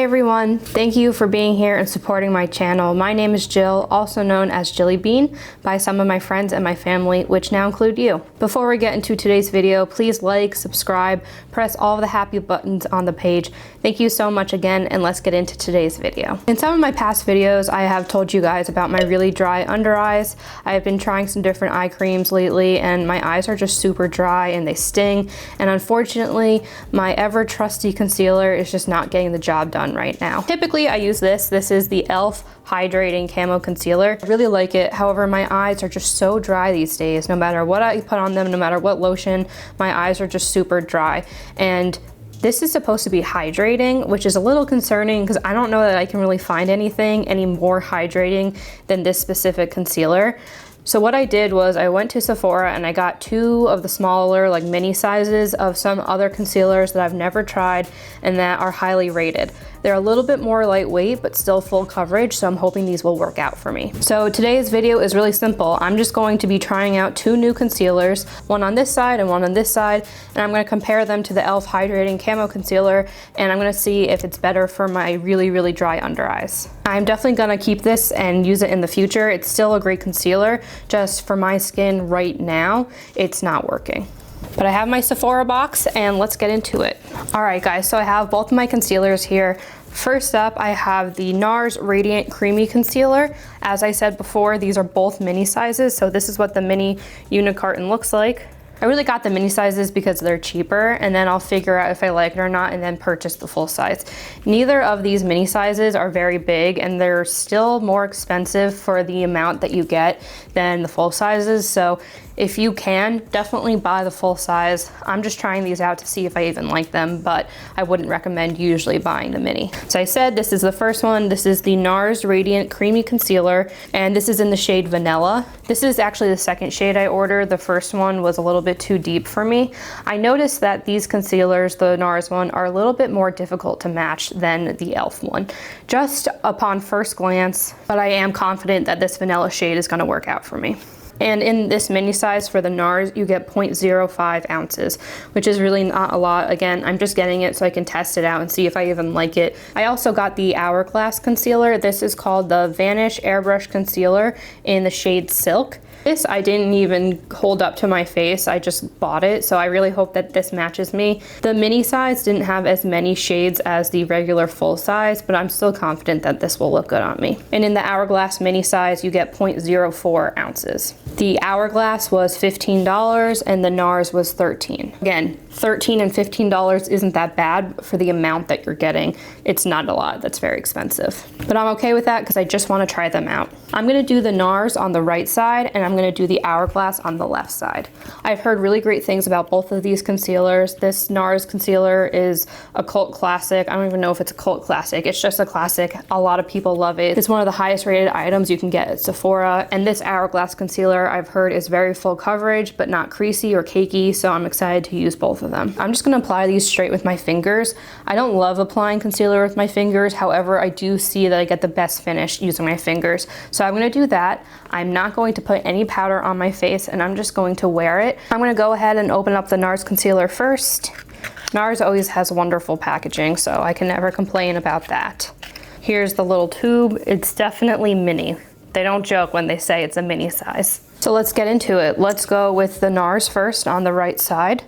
Hi everyone, thank you for being here and supporting my channel. My name is Jill, also known as Jillybean by some of my friends and my family, which now include you. Before we get into today's video, please like, subscribe, press all of the happy buttons on the page. Thank you so much again, and let's get into today's video. In some of my past videos, I have told you guys about my really dry under eyes. I have been trying some different eye creams lately, and my eyes are just super dry and they sting. And unfortunately, my ever trusty concealer is just not getting the job done right now. Typically I use this. This is the Elf Hydrating Camo Concealer. I really like it. However, my eyes are just so dry these days. No matter what I put on them, no matter what lotion, my eyes are just super dry. And this is supposed to be hydrating, which is a little concerning because I don't know that I can really find anything any more hydrating than this specific concealer. So what I did was I went to Sephora and I got two of the smaller, like mini sizes of some other concealers that I've never tried and that are highly rated. They're a little bit more lightweight, but still full coverage, so I'm hoping these will work out for me. So today's video is really simple. I'm just going to be trying out two new concealers, one on this side and one on this side, and I'm gonna compare them to the Elf Hydrating Camo Concealer, and I'm gonna see if it's better for my really, really dry under eyes. I'm definitely gonna keep this and use it in the future. It's still a great concealer, just for my skin right now, it's not working. But I have my Sephora box and let's get into it. All right guys, so I have both of my concealers here. First up, I have the Nars Radiant Creamy Concealer. As I said before, these are both mini sizes, so this is what the mini unit carton looks like. I really got the mini sizes because they're cheaper, and then I'll figure out if I like it or not and then purchase the full size. Neither of these mini sizes are very big, and they're still more expensive for the amount that you get than the full sizes. So if you can, definitely buy the full size. I'm just trying these out to see if I even like them, but I wouldn't recommend usually buying the mini. So I said this is the first one. This is the Nars Radiant Creamy Concealer, and this is in the shade Vanilla. This is actually the second shade I ordered. The first one was a little bit too deep for me. I noticed that these concealers, the Nars one, are a little bit more difficult to match than the Elf one, just upon first glance, but I am confident that this vanilla shade is gonna work out for me. And in this mini size for the Nars, you get 0.05 ounces, which is really not a lot. Again, I'm just getting it so I can test it out and see if I even like it. I also got the Hourglass Concealer. This is called the Vanish Airbrush Concealer in the shade Silk. This I didn't even hold up to my face, I just bought it, so I really hope that this matches me. The mini size didn't have as many shades as the regular full size, but I'm still confident that this will look good on me. And in the Hourglass mini size, you get 0.04 ounces. The Hourglass was $15 and the Nars was $13. Again, $13 and $15 isn't that bad for the amount that you're getting. It's not a lot, that's very expensive. But I'm okay with that because I just want to try them out. I'm gonna do the Nars on the right side and I'm gonna do the Hourglass on the left side. I've heard really great things about both of these concealers. This Nars concealer is a cult classic. I don't even know if it's a cult classic. It's just a classic. A lot of people love it. It's one of the highest rated items you can get at Sephora. And this Hourglass concealer I've heard is very full coverage, but not creasy or cakey, so I'm excited to use both of them. I'm just gonna apply these straight with my fingers. I don't love applying concealer with my fingers. However, I do see that I get the best finish using my fingers. So I'm gonna do that. I'm not going to put any powder on my face and I'm just going to wear it. I'm gonna go ahead and open up the Nars concealer first. Nars always has wonderful packaging, so I can never complain about that. Here's the little tube. It's definitely mini. They don't joke when they say it's a mini size. So let's get into it. Let's go with the Nars first on the right side.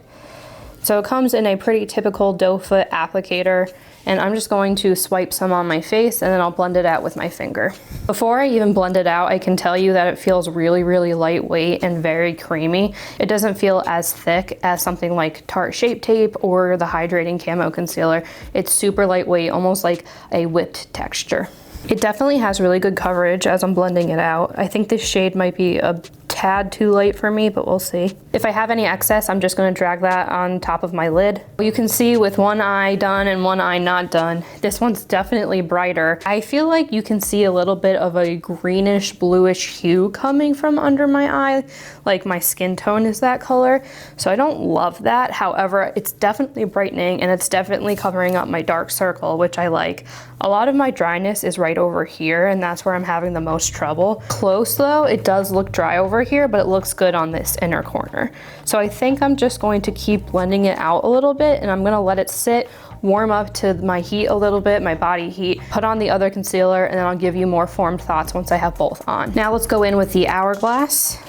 So it comes in a pretty typical doe foot applicator, and I'm just going to swipe some on my face and then I'll blend it out with my finger. Before I even blend it out, I can tell you that it feels really, really lightweight and very creamy. It doesn't feel as thick as something like Tarte Shape Tape or the Hydrating Camo Concealer. It's super lightweight, almost like a whipped texture. It definitely has really good coverage as I'm blending it out. I think this shade might be a tad too light for me, but we'll see. If I have any excess, I'm just gonna drag that on top of my lid. You can see with one eye done and one eye not done, this one's definitely brighter. I feel like you can see a little bit of a greenish bluish hue coming from under my eye, like my skin tone is that color. So I don't love that. However, it's definitely brightening and it's definitely covering up my dark circle, which I like. A lot of my dryness is right over here, and that's where I'm having the most trouble. Close though, it does look dry over here. here, but it looks good on this inner corner. So I think I'm just going to keep blending it out a little bit, and I'm gonna let it sit, warm up to my heat a little bit, my body heat, put on the other concealer, and then I'll give you more formed thoughts once I have both on. Now let's go in with the Hourglass.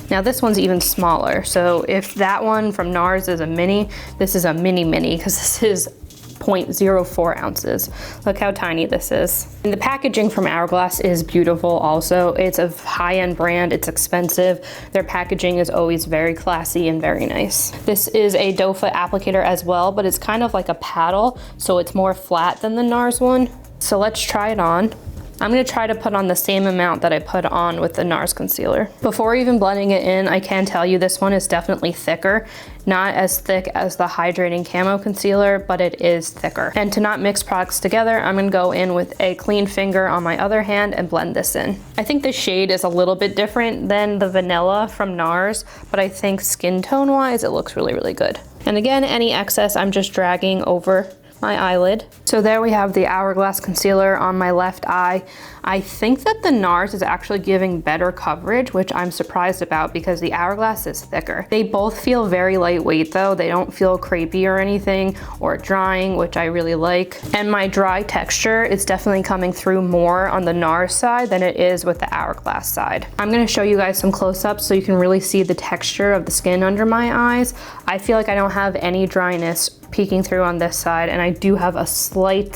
Now this one's even smaller. So if that one from Nars is a mini, this is a mini because this is 0.04 ounces. Look how tiny this is. And the packaging from Hourglass is beautiful also. It's a high-end brand, it's expensive. Their packaging is always very classy and very nice. This is a doe foot applicator as well, but it's kind of like a paddle, so it's more flat than the Nars one. So let's try it on. I'm gonna try to put on the same amount that I put on with the Nars concealer. Before even blending it in, I can tell you this one is definitely thicker. Not as thick as the Hydrating Camo Concealer, but it is thicker. And to not mix products together, I'm gonna go in with a clean finger on my other hand and blend this in. I think the shade is a little bit different than the vanilla from Nars, but I think skin tone wise, it looks really, really good. And again, any excess, I'm just dragging over my eyelid. So there we have the Hourglass concealer on my left eye. I think that the Nars is actually giving better coverage, which I'm surprised about because the Hourglass is thicker. They both feel very lightweight though. They don't feel crepey or anything or drying, which I really like. And my dry texture is definitely coming through more on the Nars side than it is with the Hourglass side. I'm gonna show you guys some close-ups so you can really see the texture of the skin under my eyes. I feel like I don't have any dryness peeking through on this side, and I do have a slight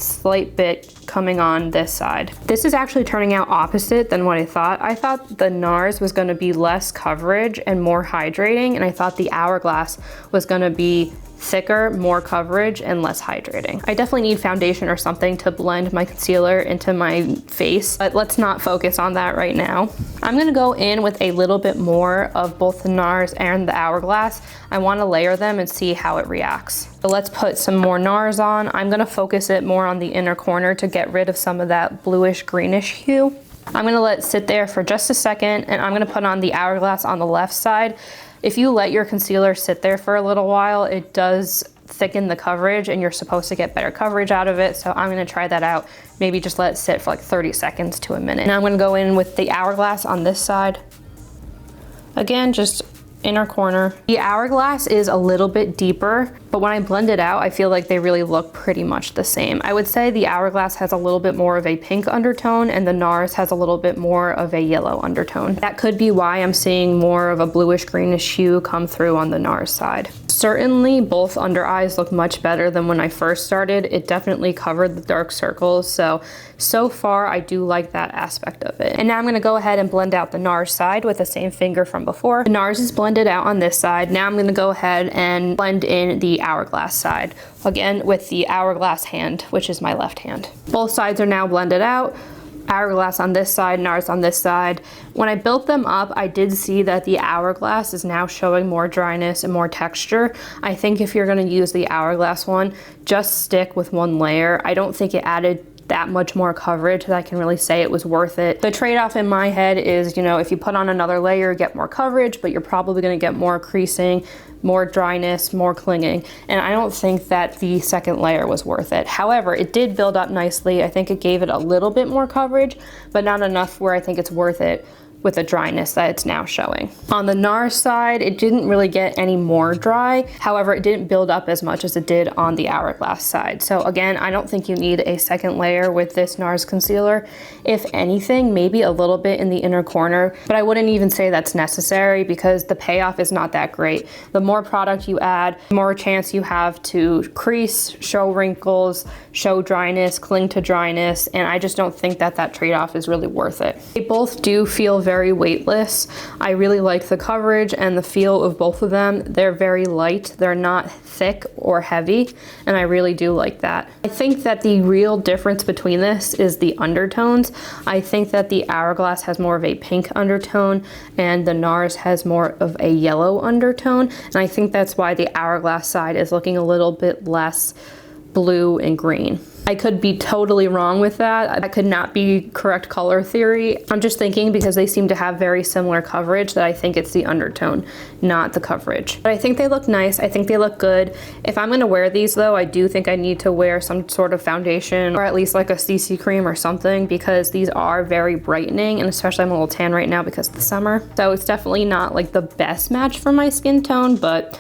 bit coming on this side. This is actually turning out opposite than what I thought. I thought the Nars was gonna be less coverage and more hydrating, and I thought the Hourglass was gonna be thicker, more coverage, and less hydrating. I definitely need foundation or something to blend my concealer into my face, but let's not focus on that right now. I'm gonna go in with a little bit more of both the Nars and the Hourglass. I wanna layer them and see how it reacts. So let's put some more Nars on. I'm gonna focus it more on the inner corner to get rid of some of that bluish greenish hue. I'm gonna let it sit there for just a second, and I'm gonna put on the Hourglass on the left side. If you let your concealer sit there for a little while, it does thicken the coverage and you're supposed to get better coverage out of it. So I'm gonna try that out. Maybe just let it sit for like 30 seconds to a minute. Now I'm gonna go in with the Hourglass on this side. Again, just inner corner. The Hourglass is a little bit deeper, but when I blend it out, I feel like they really look pretty much the same. I would say the Hourglass has a little bit more of a pink undertone and the Nars has a little bit more of a yellow undertone. That could be why I'm seeing more of a bluish greenish hue come through on the Nars side. Certainly both under eyes look much better than when I first started. It definitely covered the dark circles. So far I do like that aspect of it. And now I'm gonna go ahead and blend out the Nars side with the same finger from before. The Nars is blended out on this side. Now I'm gonna go ahead and blend in the Hourglass side. Again, with the Hourglass hand, which is my left hand. Both sides are now blended out. Hourglass on this side, Nars on this side. When I built them up, I did see that the Hourglass is now showing more dryness and more texture. I think if you're gonna use the Hourglass one, just stick with one layer. I don't think it added that much more coverage that I can really say it was worth it. The trade-off in my head is, you know, if you put on another layer, get more coverage, but you're probably gonna get more creasing, more dryness, more clinging, and I don't think that the second layer was worth it. However, it did build up nicely. I think it gave it a little bit more coverage, but not enough where I think it's worth it with the dryness that it's now showing. On the Nars side, it didn't really get any more dry. However, it didn't build up as much as it did on the Hourglass side. So again, I don't think you need a second layer with this Nars concealer. If anything, maybe a little bit in the inner corner, but I wouldn't even say that's necessary because the payoff is not that great. The more product you add, the more chance you have to crease, show wrinkles, show dryness, cling to dryness, and I just don't think that that trade-off is really worth it. They both do feel very weightless. I really like the coverage and the feel of both of them. They're very light. They're not thick or heavy, and I really do like that. I think that the real difference between this is the undertones. I think that the Hourglass has more of a pink undertone and the Nars has more of a yellow undertone, and I think that's why the Hourglass side is looking a little bit less blue, and green. I could be totally wrong with that. That could not be correct color theory. I'm just thinking because they seem to have very similar coverage that I think it's the undertone, not the coverage. But I think they look nice. I think they look good. If I'm gonna wear these though, I do think I need to wear some sort of foundation or at least like a CC cream or something, because these are very brightening, and especially I'm a little tan right now because of the summer. So it's definitely not like the best match for my skin tone, but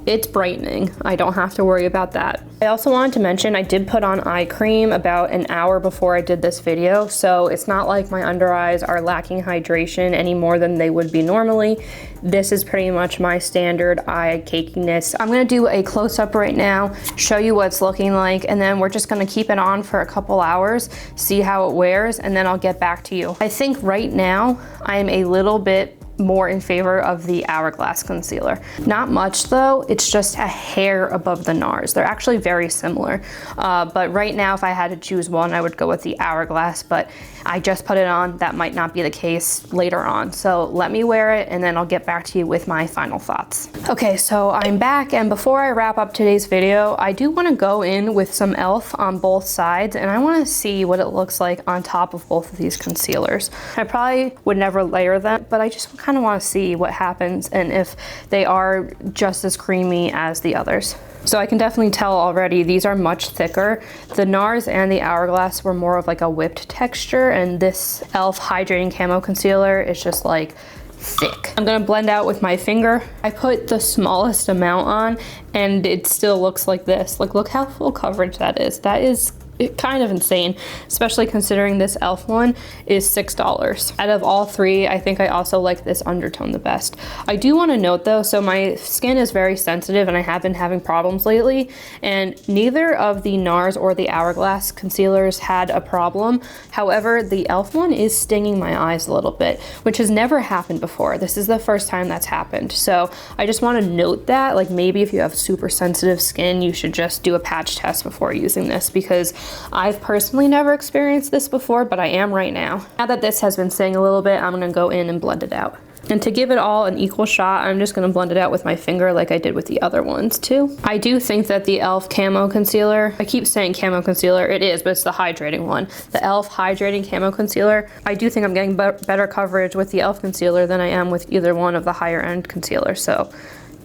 it's brightening. I don't have to worry about that. I also wanted to mention I did put on eye cream about an hour before I did this video, so it's not like my under eyes are lacking hydration any more than they would be normally. This is pretty much my standard eye cakiness. I'm gonna do a close-up right now, show you what it's looking like, and then we're just gonna keep it on for a couple hours, see how it wears, and then I'll get back to you. I think right now I'm a little bit more in favor of the Hourglass Concealer. Not much though, it's just a hair above the Nars. They're actually very similar, but right now if I had to choose one, I would go with the Hourglass, but I just put it on. That might not be the case later on. So let me wear it and then I'll get back to you with my final thoughts. Okay, so I'm back, and before I wrap up today's video, I do wanna go in with some Elf on both sides, and I wanna see what it looks like on top of both of these concealers. I probably would never layer them, but I just kind of want to see what happens and if they are just as creamy as the others. So I can definitely tell already these are much thicker. The Nars and the Hourglass were more of like a whipped texture, and this Elf Hydrating Camo Concealer is just like thick. I'm gonna blend out with my finger. I put the smallest amount on and it still looks like this. Like, look how full coverage that is. That is kind of insane, especially considering this Elf one is $6. Out of all three, I think I also like this undertone the best. I do want to note though, so my skin is very sensitive and I have been having problems lately, and neither of the Nars or the Hourglass concealers had a problem. However, the Elf one is stinging my eyes a little bit, which has never happened before. This is the first time that's happened. So I just want to note that, like, maybe if you have super sensitive skin, you should just do a patch test before using this, because I've personally never experienced this before, but I am right now. Now that this has been staying a little bit, I'm gonna go in and blend it out. And to give it all an equal shot, I'm just gonna blend it out with my finger like I did with the other ones too. I do think that the Elf Camo Concealer, I keep saying Camo Concealer, it is, but it's the hydrating one. The Elf Hydrating Camo Concealer, I do think I'm getting better coverage with the Elf Concealer than I am with either one of the higher end concealers, so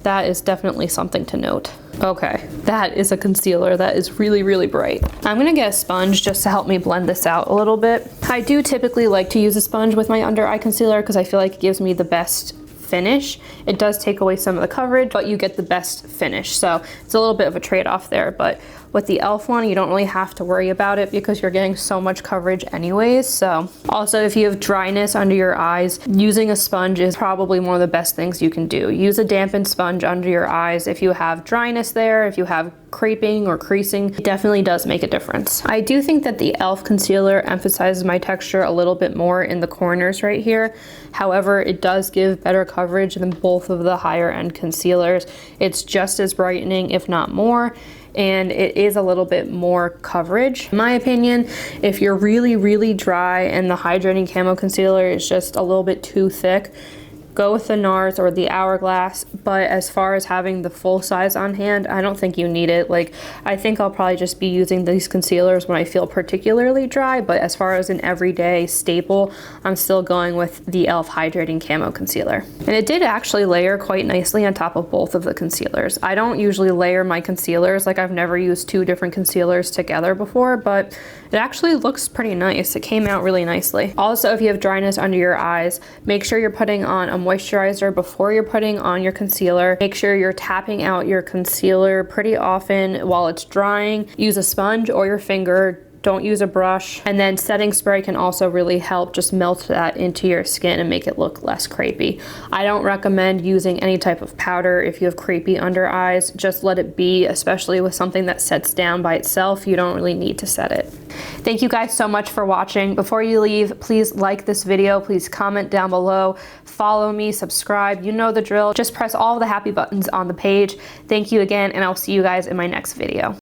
that is definitely something to note. Okay, that is a concealer that is really, really bright. I'm gonna get a sponge just to help me blend this out a little bit. I do typically like to use a sponge with my under eye concealer because I feel like it gives me the best finish. It does take away some of the coverage, but you get the best finish. So it's a little bit of a trade-off there, but with the Elf one, you don't really have to worry about it because you're getting so much coverage anyways. So also, if you have dryness under your eyes, using a sponge is probably one of the best things you can do. Use a dampened sponge under your eyes if you have dryness there, if you have creping or creasing. It definitely does make a difference. I do think that the Elf concealer emphasizes my texture a little bit more in the corners right here. However, it does give better coverage than both of the higher end concealers. It's just as brightening, if not more, and it is a little bit more coverage. In my opinion, if you're really, really dry and the Hydrating Camo Concealer is just a little bit too thick, go with the Nars or the Hourglass, but as far as having the full size on hand, I don't think you need it. Like, I think I'll probably just be using these concealers when I feel particularly dry, but as far as an everyday staple, I'm still going with the Elf Hydrating Camo Concealer. And it did actually layer quite nicely on top of both of the concealers. I don't usually layer my concealers, like I've never used two different concealers together before, but it actually looks pretty nice. It came out really nicely. Also, if you have dryness under your eyes, make sure you're putting on a moisturizer before you're putting on your concealer. Make sure you're tapping out your concealer pretty often while it's drying. Use a sponge or your finger. Don't use a brush. And then setting spray can also really help just melt that into your skin and make it look less crepey. I don't recommend using any type of powder if you have crepey under eyes. Just let it be, especially with something that sets down by itself. You don't really need to set it. Thank you guys so much for watching. Before you leave, please like this video. Please comment down below. Follow me, subscribe. You know the drill. Just press all the happy buttons on the page. Thank you again, and I'll see you guys in my next video.